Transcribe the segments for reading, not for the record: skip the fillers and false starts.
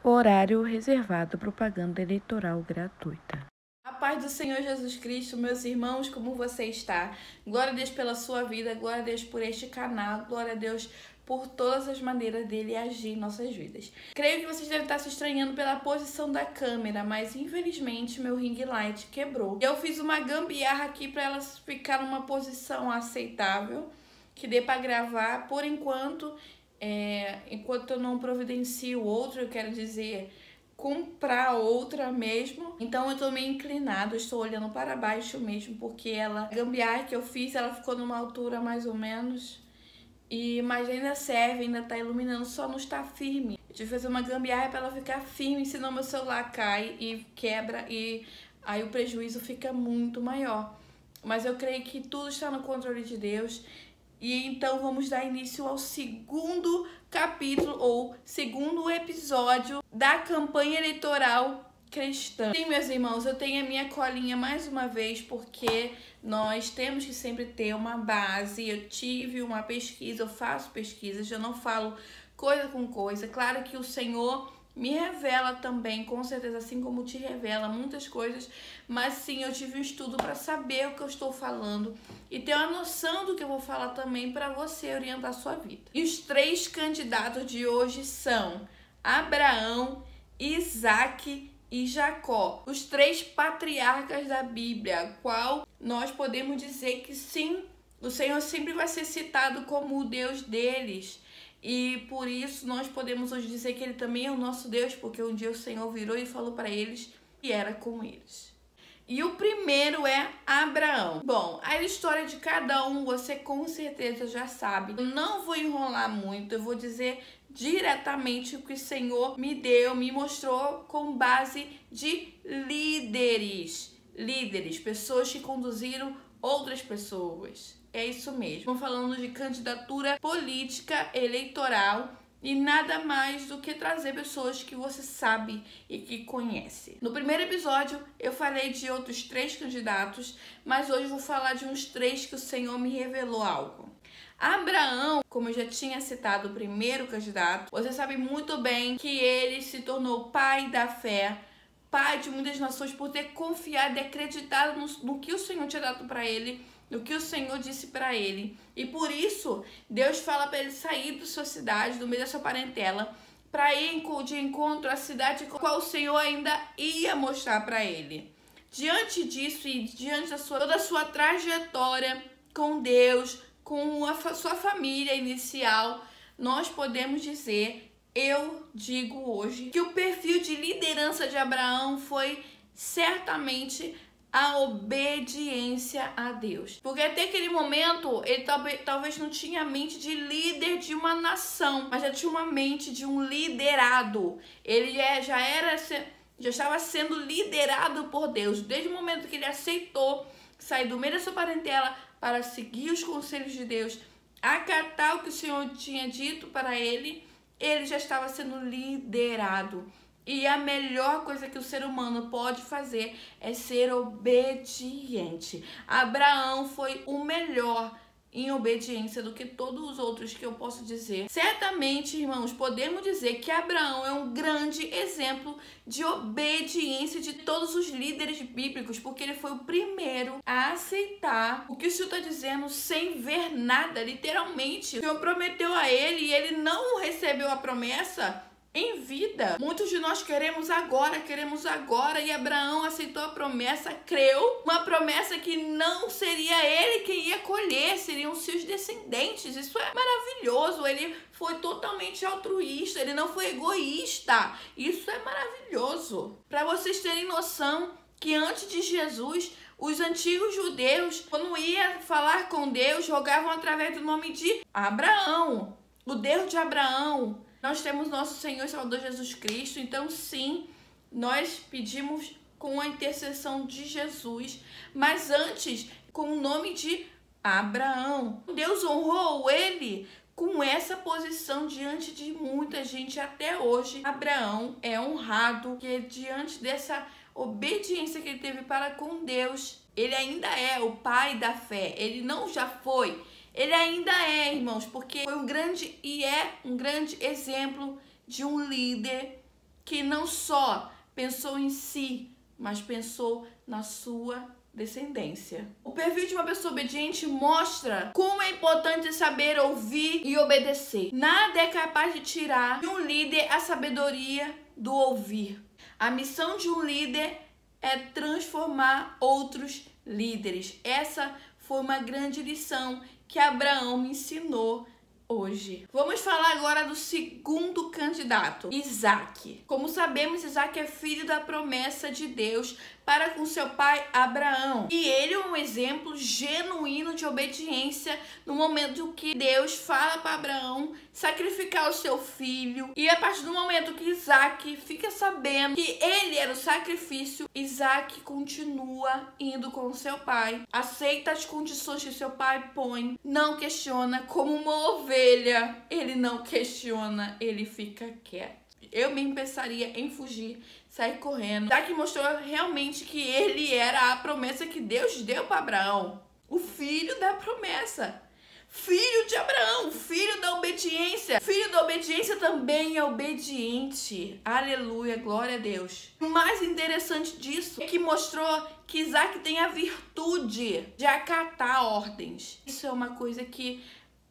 Horário reservado, propaganda eleitoral gratuita. A paz do Senhor Jesus Cristo, meus irmãos, como você está? Glória a Deus pela sua vida, glória a Deus por este canal, glória a Deus por todas as maneiras dele agir em nossas vidas. Creio que vocês devem estar se estranhando pela posição da câmera, mas infelizmente meu ring light quebrou. Eu fiz uma gambiarra aqui para ela ficar numa posição aceitável, que dê para gravar por enquanto. Enquanto eu não providencio outro, eu quero dizer comprar outra mesmo. Então eu tô meio inclinado, estou olhando para baixo mesmo, porque a gambiarra que eu fiz, ela ficou numa altura mais ou menos, mas ainda serve, ainda tá iluminando, só não está firme. Eu tive que fazer uma gambiarra para ela ficar firme, senão meu celular cai e quebra e aí o prejuízo fica muito maior. Mas eu creio que tudo está no controle de Deus. E então vamos dar início ao segundo capítulo ou segundo episódio da campanha eleitoral cristã. Sim, meus irmãos, eu tenho a minha colinha mais uma vez, porque nós temos que sempre ter uma base. Eu tive uma pesquisa, eu faço pesquisas, eu não falo coisa com coisa. Claro que o Senhor me revela também, com certeza, assim como te revela muitas coisas, mas sim, eu tive um estudo para saber o que eu estou falando e ter uma noção do que eu vou falar também para você orientar a sua vida. E os três candidatos de hoje são Abraão, Isaac e Jacó, os três patriarcas da Bíblia, qual nós podemos dizer que sim, o Senhor sempre vai ser citado como o Deus deles. E por isso nós podemos hoje dizer que ele também é o nosso Deus, porque um dia o Senhor virou e falou para eles que era com eles. E o primeiro é Abraão. Bom, a história de cada um você com certeza já sabe. Eu não vou enrolar muito, eu vou dizer diretamente o que o Senhor me deu, me mostrou com base de líderes. Líderes, pessoas que conduziram outras pessoas. É isso mesmo. Estamos falando de candidatura política eleitoral e nada mais do que trazer pessoas que você sabe e que conhece. No primeiro episódio eu falei de outros três candidatos, mas hoje eu vou falar de uns três que o Senhor me revelou algo. Abraão, como eu já tinha citado, o primeiro candidato, você sabe muito bem que ele se tornou pai da fé, pai de muitas nações, por ter confiado e acreditado no que o Senhor tinha dado para ele, no que o Senhor disse para ele. E por isso, Deus fala para ele sair da sua cidade, do meio da sua parentela, para ir de encontro à cidade com a qual o Senhor ainda ia mostrar para ele. Diante disso e diante da toda a sua trajetória com Deus, com a sua família inicial, nós podemos dizer, eu digo hoje, que o perfil de liderança de Abraão foi certamente a obediência a Deus. Porque até aquele momento, ele talvez não tinha a mente de líder de uma nação, mas já tinha uma mente de um liderado. Ele já estava sendo liderado por Deus. Desde o momento que ele aceitou sair do meio da sua parentela para seguir os conselhos de Deus, acatar o que o Senhor tinha dito para ele, ele já estava sendo liderado. E a melhor coisa que o ser humano pode fazer é ser obediente. Abraão foi o melhor em obediência do que todos os outros que eu posso dizer. Certamente, irmãos, podemos dizer que Abraão é um grande exemplo de obediência de todos os líderes bíblicos, porque ele foi o primeiro a aceitar o que o Senhor está dizendo sem ver nada, literalmente. O Senhor prometeu a ele e ele não recebeu a promessa em vida. Muitos de nós queremos agora, e Abraão aceitou a promessa, creu, uma promessa que não seria ele quem ia colher, seriam seus descendentes. Isso é maravilhoso. Ele foi totalmente altruísta, ele não foi egoísta. Isso é maravilhoso. Para vocês terem noção que antes de Jesus, os antigos judeus, quando ia falar com Deus, rogavam através do nome de Abraão, o Deus de Abraão. Nós temos nosso Senhor e Salvador Jesus Cristo, então sim, nós pedimos com a intercessão de Jesus, mas antes com o nome de Abraão. Deus honrou ele com essa posição diante de muita gente até hoje. Abraão é honrado, que diante dessa obediência que ele teve para com Deus, ele ainda é o pai da fé, ele não já foi. Ele ainda é, irmãos, porque foi um grande exemplo de um líder que não só pensou em si, mas pensou na sua descendência. O perfil de uma pessoa obediente mostra como é importante saber ouvir e obedecer. Nada é capaz de tirar de um líder a sabedoria do ouvir. A missão de um líder é transformar outros líderes. Essa foi uma grande lição que Abraão me ensinou hoje. Vamos falar agora do segundo candidato, Isaque. Como sabemos, Isaque é filho da promessa de Deus para com seu pai Abraão. E ele é um exemplo genuíno de obediência no momento que Deus fala para Abraão sacrificar o seu filho. E a partir do momento que Isaque fica sabendo que ele era o sacrifício, Isaque continua indo com seu pai, aceita as condições que seu pai põe, não questiona, como uma ovelha. Ele não questiona, ele fica quieto. Eu mesmo pensaria em fugir, sair correndo. Isaque mostrou realmente que ele era a promessa que Deus deu para Abraão. O filho da promessa. Filho de Abraão, filho da obediência. Filho da obediência também é obediente. Aleluia, glória a Deus. O mais interessante disso é que mostrou que Isaque tem a virtude de acatar ordens. Isso é uma coisa que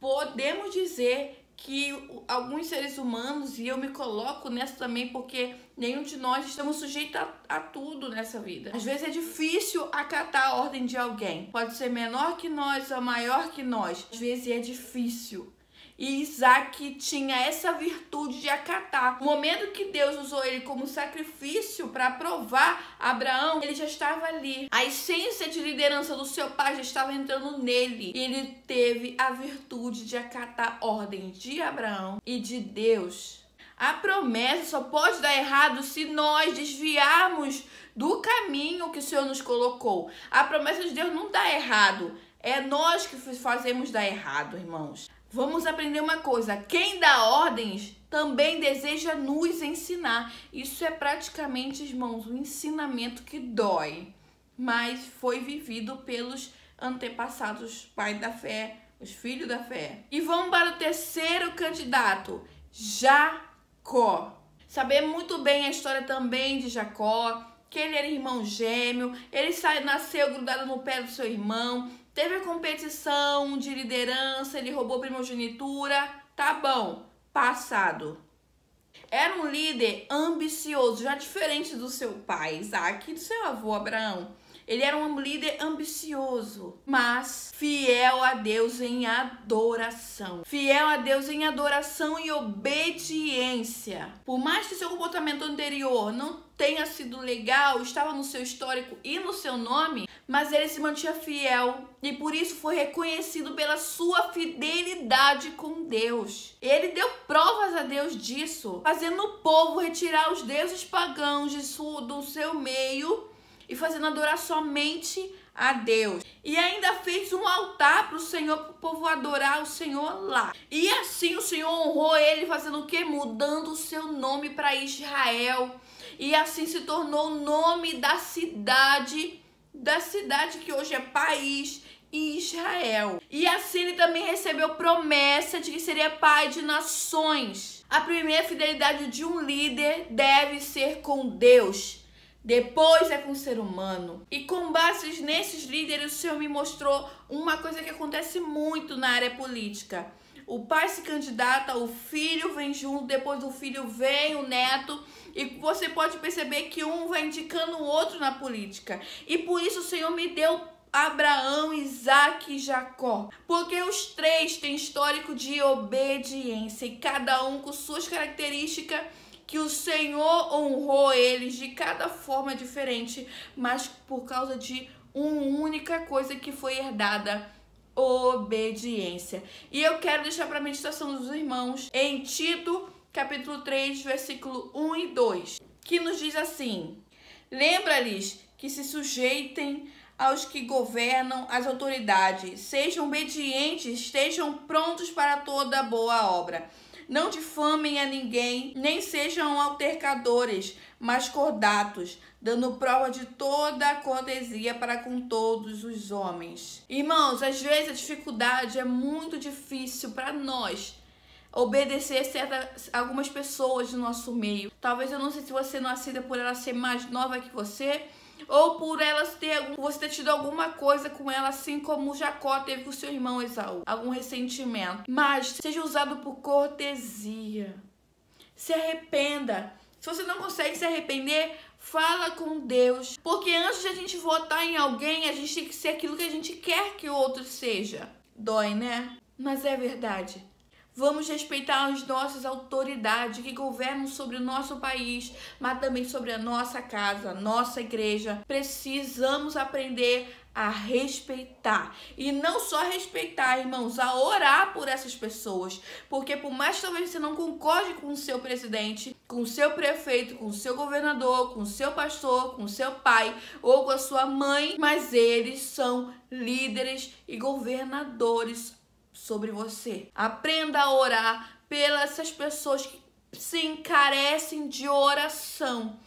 podemos dizer que alguns seres humanos, e eu me coloco nessa também, porque nenhum de nós estamos sujeitos a tudo nessa vida. Às vezes é difícil acatar a ordem de alguém. Pode ser menor que nós ou maior que nós. Às vezes é difícil. E Isaque tinha essa virtude de acatar. No momento que Deus usou ele como sacrifício para provar Abraão, ele já estava ali. A essência de liderança do seu pai já estava entrando nele. E ele teve a virtude de acatar ordens de Abraão e de Deus. A promessa só pode dar errado se nós desviarmos do caminho que o Senhor nos colocou. A promessa de Deus não dá errado. É nós que fazemos dar errado, irmãos. Vamos aprender uma coisa, quem dá ordens também deseja nos ensinar. Isso é praticamente, irmãos, um ensinamento que dói, mas foi vivido pelos antepassados, pais da fé, os filhos da fé. E vamos para o terceiro candidato, Jacó. Sabemos muito bem a história também de Jacó, que ele era irmão gêmeo, ele nasceu grudado no pé do seu irmão. Teve a competição de liderança, ele roubou primogenitura, tá bom, passado. Era um líder ambicioso, já diferente do seu pai Isaque e do seu avô Abraão. Ele era um líder ambicioso, mas fiel a Deus em adoração. Fiel a Deus em adoração e obediência. Por mais que seu comportamento anterior não tenha sido legal, estava no seu histórico e no seu nome, mas ele se mantinha fiel e por isso foi reconhecido pela sua fidelidade com Deus. Ele deu provas a Deus disso, fazendo o povo retirar os deuses pagãos do seu meio e fazendo adorar somente a Deus. E ainda fez um altar para o Senhor, para o povo adorar o Senhor lá. E assim o Senhor honrou ele, fazendo o quê? Mudando o seu nome para Israel. E assim se tornou o nome da cidade que hoje é país, Israel. E assim ele também recebeu promessa de que seria pai de nações. A primeira fidelidade de um líder deve ser com Deus. Depois é com o ser humano. E com base nesses líderes, o Senhor me mostrou uma coisa que acontece muito na área política. O pai se candidata, o filho vem junto, depois do filho vem o neto. E você pode perceber que um vai indicando o outro na política. E por isso o Senhor me deu Abraão, Isaque e Jacó. Porque os três têm histórico de obediência. E cada um com suas características, que o Senhor honrou eles de cada forma diferente, mas por causa de uma única coisa que foi herdada: obediência. E eu quero deixar para a meditação dos irmãos em Tito, capítulo 3, versículo 1 e 2, que nos diz assim: lembra-lhes que se sujeitem aos que governam as autoridades, sejam obedientes, estejam prontos para toda boa obra. Não difamem a ninguém, nem sejam altercadores, mas cordatos, dando prova de toda a cortesia para com todos os homens. Irmãos, às vezes a dificuldade é muito difícil para nós. obedecer algumas pessoas do nosso meio. Talvez, eu não sei se você não aceita por ela ser mais nova que você, ou por elas você ter tido alguma coisa com ela, assim como Jacó teve com seu irmão Esaú, algum ressentimento. Mas seja usado por cortesia. Se arrependa. Se você não consegue se arrepender, fala com Deus. Porque antes de a gente votar em alguém, a gente tem que ser aquilo que a gente quer que o outro seja. Dói, né? Mas é verdade. Vamos respeitar as nossas autoridades que governam sobre o nosso país, mas também sobre a nossa casa, a nossa igreja. Precisamos aprender a respeitar. E não só respeitar, irmãos, a orar por essas pessoas. Porque por mais que talvez você não concorde com o seu presidente, com o seu prefeito, com o seu governador, com o seu pastor, com o seu pai ou com a sua mãe, mas eles são líderes e governadores sobre você. Aprenda a orar pelas pessoas que sim carecem de oração.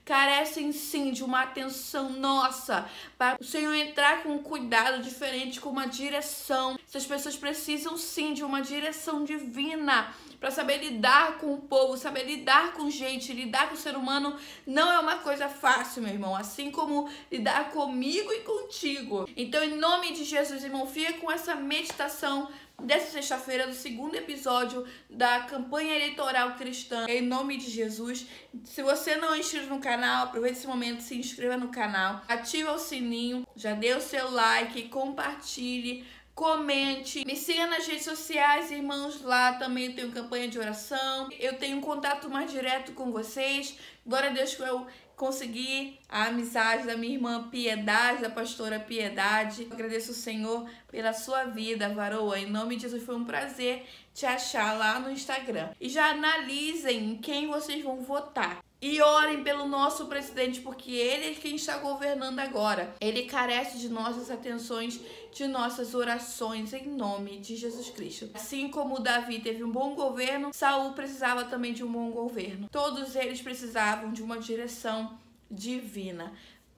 Carecem sim de uma atenção nossa, para o Senhor entrar com um cuidado diferente, com uma direção. Essas pessoas precisam sim de uma direção divina para saber lidar com o povo, saber lidar com gente. Lidar com o ser humano não é uma coisa fácil, meu irmão, assim como lidar comigo e contigo. Então, em nome de Jesus, irmão, fica com essa meditação dessa sexta-feira, do segundo episódio da campanha eleitoral cristã, em nome de Jesus. Se você não é inscrito no canal, aproveite esse momento, se inscreva no canal, ativa o sininho, já dê o seu like, compartilhe, comente, me siga nas redes sociais, irmãos, lá também eu tenho campanha de oração, eu tenho um contato mais direto com vocês. Glória a Deus que eu consegui a amizade da minha irmã Piedade, da pastora Piedade. Eu agradeço o Senhor pela sua vida, varoa. Em nome de Jesus, foi um prazer te achar lá no Instagram. E já analisem quem vocês vão votar. E orem pelo nosso presidente, porque ele é quem está governando agora. Ele carece de nossas atenções, de nossas orações, em nome de Jesus Cristo. Assim como Davi teve um bom governo, Saul precisava também de um bom governo. Todos eles precisavam de uma direção divina.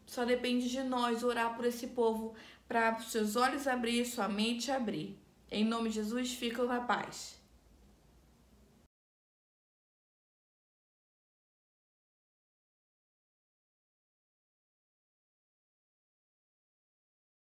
Só depende de nós orar por esse povo, para seus olhos abrir, sua mente abrir. Em nome de Jesus, ficam na paz.